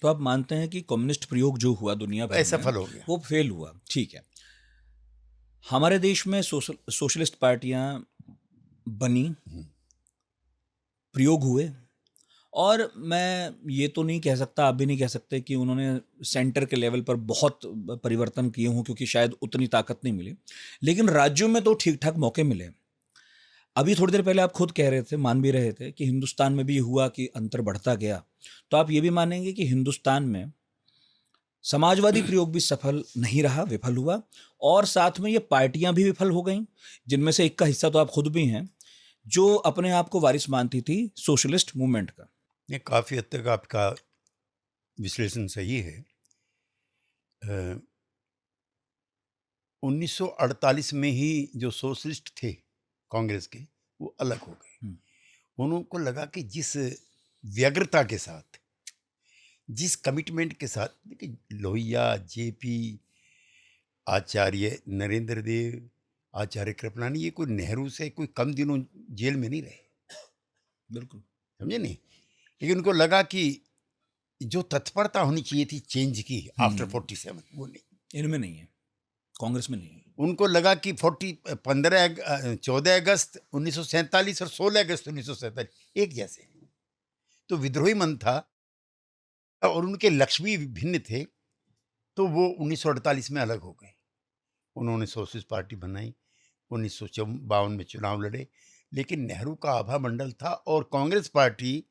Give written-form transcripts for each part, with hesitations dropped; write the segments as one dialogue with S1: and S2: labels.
S1: तो आप मानते हैं कि कम्युनिस्ट प्रयोग जो हुआ दुनिया भर में
S2: असफल हो गया।
S1: वो फेल हुआ, ठीक है। हमारे देश में सोशलिस्ट पार्टियां बनी, प्रयोग हुए, और मैं ये तो नहीं कह सकता, आप भी नहीं कह सकते कि उन्होंने सेंटर के लेवल पर बहुत परिवर्तन किए हों, क्योंकि शायद उतनी ताकत नहीं मिली, लेकिन राज्यों में तो ठीक ठाक मौके मिले। अभी थोड़ी देर पहले आप खुद कह रहे थे, मान भी रहे थे कि हिंदुस्तान में भी हुआ कि अंतर बढ़ता गया, तो आप ये भी मानेंगे कि हिंदुस्तान में समाजवादी प्रयोग भी सफल नहीं रहा, विफल हुआ, और साथ में ये पार्टियां भी विफल हो गईं, जिनमें से एक का हिस्सा तो आप खुद भी हैं, जो अपने आप को वारिस मानती थी सोशलिस्ट मूवमेंट का।
S2: ये काफ़ी हद तक आपका विश्लेषण सही है। 1948 में ही जो सोशलिस्ट थे कांग्रेस के, वो अलग हो गए। उनको लगा कि जिस व्यग्रता के साथ, जिस कमिटमेंट के साथ, देखिए लोहिया, जेपी, आचार्य नरेंद्र देव, आचार्य कृपलानी, ये कोई नेहरू से कोई कम दिनों जेल में नहीं रहे,
S1: बिल्कुल,
S2: समझे नहीं। लेकिन उनको लगा कि जो तत्परता होनी चाहिए थी चेंज की आफ्टर 47, वो नहीं,
S1: इनमें नहीं है, कांग्रेस में नहीं है।
S2: उनको लगा कि 14 अगस्त 1947 और 16 अगस्त 1947 एक जैसे, तो विद्रोही मन था और उनके लक्ष्य भी भिन्न थे, तो वो 1948 में अलग हो गए। उन्होंने सोशलिस्ट पार्टी बनाई, 1952 में चुनाव लड़े, लेकिन नेहरू का आभा मंडल था और कांग्रेस पार्टी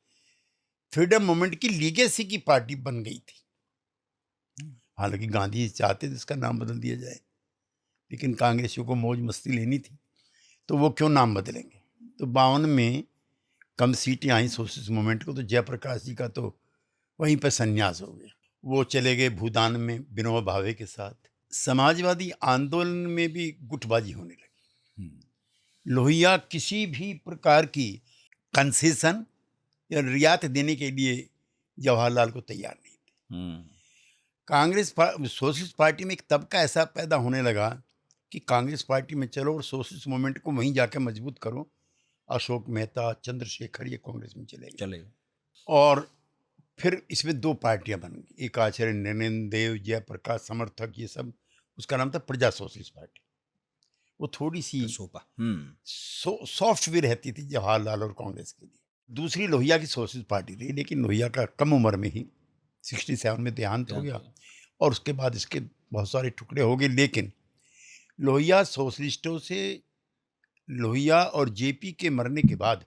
S2: फ्रीडम मूवमेंट की लीगेसी की पार्टी बन गई थी। हालांकि गांधी चाहते थे इसका नाम बदल दिया जाए, लेकिन कांग्रेसियों को मौज मस्ती लेनी थी, तो वो क्यों नाम बदलेंगे। तो 52 में कम सीटें आई सोशलिस्ट मूवमेंट को, तो जयप्रकाश जी का तो वहीं पर संन्यास हो गया, वो चले गए भूदान में विनोबा भावे के साथ। समाजवादी आंदोलन में भी गुटबाजी होने लगी। लोहिया किसी भी प्रकार की कंसेशन या रियायत देने के लिए जवाहरलाल को तैयार नहीं थे। कांग्रेस सोशलिस्ट पार्टी में एक तबका ऐसा पैदा होने लगा कि कांग्रेस पार्टी में चलो और सोशलिस्ट मूवमेंट को वहीं जाकर मजबूत करो। अशोक मेहता, चंद्रशेखर, ये कांग्रेस में चले गए। और फिर इसमें दो पार्टियां बन गई, एक आचार्य नरेंद्र देव, जयप्रकाश समर्थक, ये सब, उसका नाम था प्रजा सोशलिस्ट पार्टी। वो थोड़ी सी सॉफ्ट भी रहती थी जवाहरलाल और कांग्रेस के लिए। दूसरी लोहिया की सोशलिस्ट पार्टी थी, लेकिन लोहिया का कम उम्र में ही 67 में देहांत हो गया और उसके बाद इसके बहुत सारे टुकड़े हो गए। लेकिन लोहिया सोशलिस्टों से, लोहिया और जेपी के मरने के बाद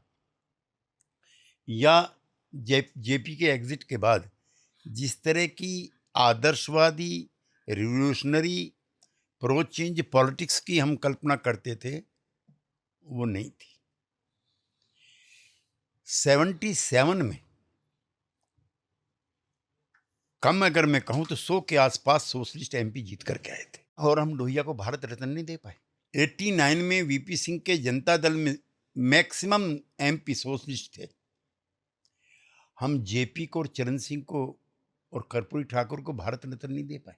S2: या जेपी के एग्जिट के बाद जिस तरह की आदर्शवादी, रिवोल्यूशनरी, प्रो चेंज पॉलिटिक्स की हम कल्पना करते थे, वो नहीं थी। 77 में कम अगर मैं कहूं तो 100 के आसपास सोशलिस्ट एमपी जीत करके आए थे, और हम लोहिया को भारत रत्न नहीं दे पाए। 89 में वीपी सिंह के जनता दल में मैक्सिमम एमपी सोशलिस्ट थे। हम जेपी को और चरण सिंह को और कर्पूरी ठाकुर को भारत रत्न नहीं दे पाए।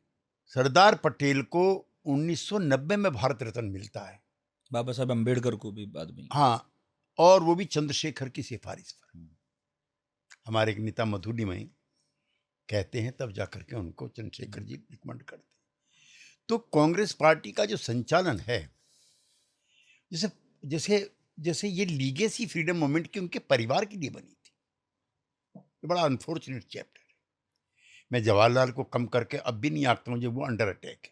S2: सरदार पटेल को 1990 में भारत रत्न मिलता है,
S1: बाबा साहब अम्बेडकर को भी बाद में।
S2: हाँ, और वो भी चंद्रशेखर की सिफारिश पर। हमारे एक नेता मधुलिमय कहते हैं, तब जाकर के उनको चंद्रशेखर जी रिकमेंड करते हैं। तो कांग्रेस पार्टी का जो संचालन है, जैसे जैसे जैसे ये लीगेसी फ्रीडम मूवमेंट की उनके परिवार के लिए बनी थी, ये बड़ा अनफॉर्चुनेट चैप्टर है। मैं जवाहरलाल को कम करके अब भी नहीं आंकता हूँ, जब वो अंडर अटैक है,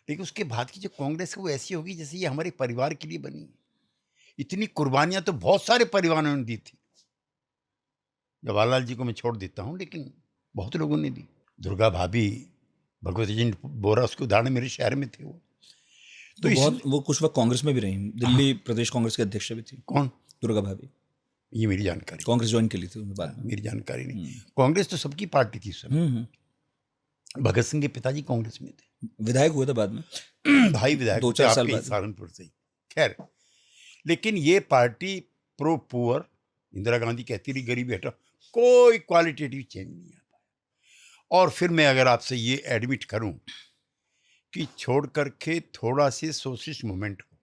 S2: लेकिन उसके बाद की जो कांग्रेस है वो ऐसी होगी जैसे ये हमारे परिवार के लिए बनी है। इतनी कुर्बानियां तो बहुत सारे परिवारों ने दी थी, जवाहरलाल जी को मैं छोड़ देता हूँ, लेकिन बहुत लोगों ने दी। दुर्गा भाभी, भगवती जी बोरा, उसके उदाहरण मेरे शहर में थे वो।
S1: तो वो कुछ वक्त कांग्रेस में भी रही, दिल्ली प्रदेश कांग्रेस के अध्यक्ष भी थी।
S2: कौन?
S1: दुर्गा भाभी।
S2: ये मेरी जानकारी,
S1: कांग्रेस ज्वाइन के लिए थी बाद में।
S2: मेरी जानकारी नहीं। कांग्रेस तो सबकी पार्टी थी उस समय। भगत सिंह के पिताजी कांग्रेस में थे,
S1: विधायक हुए थे बाद में,
S2: भाई विधायक
S1: 2-4 साल
S2: आपके
S1: बाद
S2: सहारनपुर से ही। खैर, लेकिन ये party pro poor, Indira Gandhi कहती रही गरीबी हटाओ, कोई क्वालिटेटिव चेंज नहीं आ पाया। और फिर मैं अगर आपसे ये एडमिट करूं कि छोड़ करके थोड़ा से सोशलिस्ट मूवमेंट को,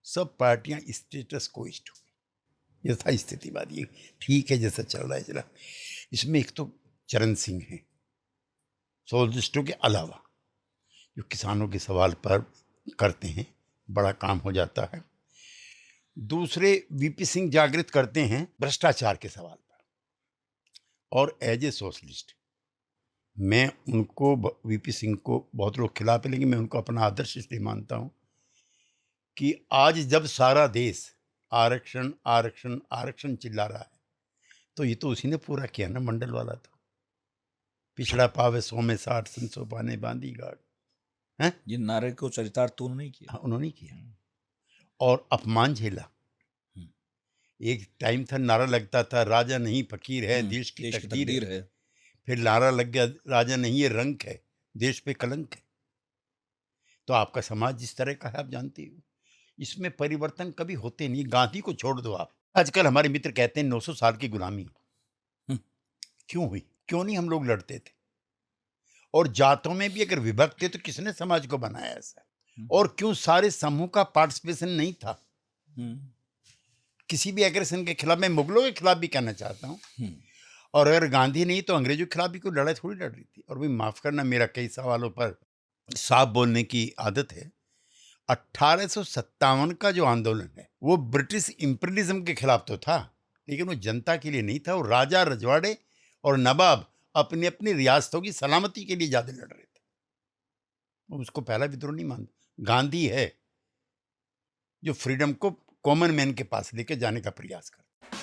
S2: सब पार्टियां स्टेटस कोइस्ट हो गई, यथा स्थितिवादी, ठीक है जैसा चल रहा है चला। इसमें एक तो चरण सिंह हैं, सोशलिस्टों के अलावा, जो किसानों के सवाल पर करते हैं, बड़ा काम हो जाता है। दूसरे वीपी सिंह जागृत करते हैं भ्रष्टाचार के सवाल पर, और एज ए सोशलिस्ट मैं उनको, वीपी सिंह को बहुत लोग खिलाफ है, लेकिन मैं उनको अपना आदर्श इसलिए मानता हूँ कि आज जब सारा देश आरक्षण आरक्षण आरक्षण चिल्ला रहा है, तो ये तो उसी ने पूरा किया ना, मंडल वाला। तो पिछड़ा पावे 100 में 60, 300 पाने बांधी गाड़, हैं?
S1: ये नारे को चरितार्थ तो उन्होंने किया।
S2: हाँ, उन्होंने किया और अपमान झेला। एक टाइम था नारा लगता था, राजा नहीं फकीर है, देश की तकदीर है। फिर नारा लग गया, राजा नहीं ये रंक है, देश पे कलंक है। तो आपका समाज जिस तरह का है आप जानते हो, इसमें परिवर्तन कभी होते नहीं। गांधी को छोड़ दो आप, आजकल हमारे मित्र कहते हैं 900 साल की गुलामी क्यों हुई, क्यों नहीं हम लोग लड़ते थे? और जातों में भी अगर विभक्त थे तो किसने समाज को बनाया ऐसा? और क्यों सारे समूह का पार्टिसिपेशन नहीं था किसी भी एग्रेशन के खिलाफ? मैं मुगलों के खिलाफ भी कहना चाहता हूँ, और अगर गांधी नहीं तो अंग्रेजों के खिलाफ भी कोई लड़ाई थोड़ी लड़ रही थी। और भी माफ करना, मेरा कई सवालों पर साफ बोलने की आदत है। 1857 का जो आंदोलन है वो ब्रिटिश इंपीरियलिज्म के खिलाफ तो था, लेकिन वो जनता के लिए नहीं था। वो राजा रजवाड़े और नवाब अपनी अपनी रियासतों की सलामती के लिए ज्यादा लड़ रहे थे। उसको पहला विद्रोह नहीं मानता। गांधी है जो फ्रीडम को कॉमन मैन के पास लेके जाने का प्रयास करता।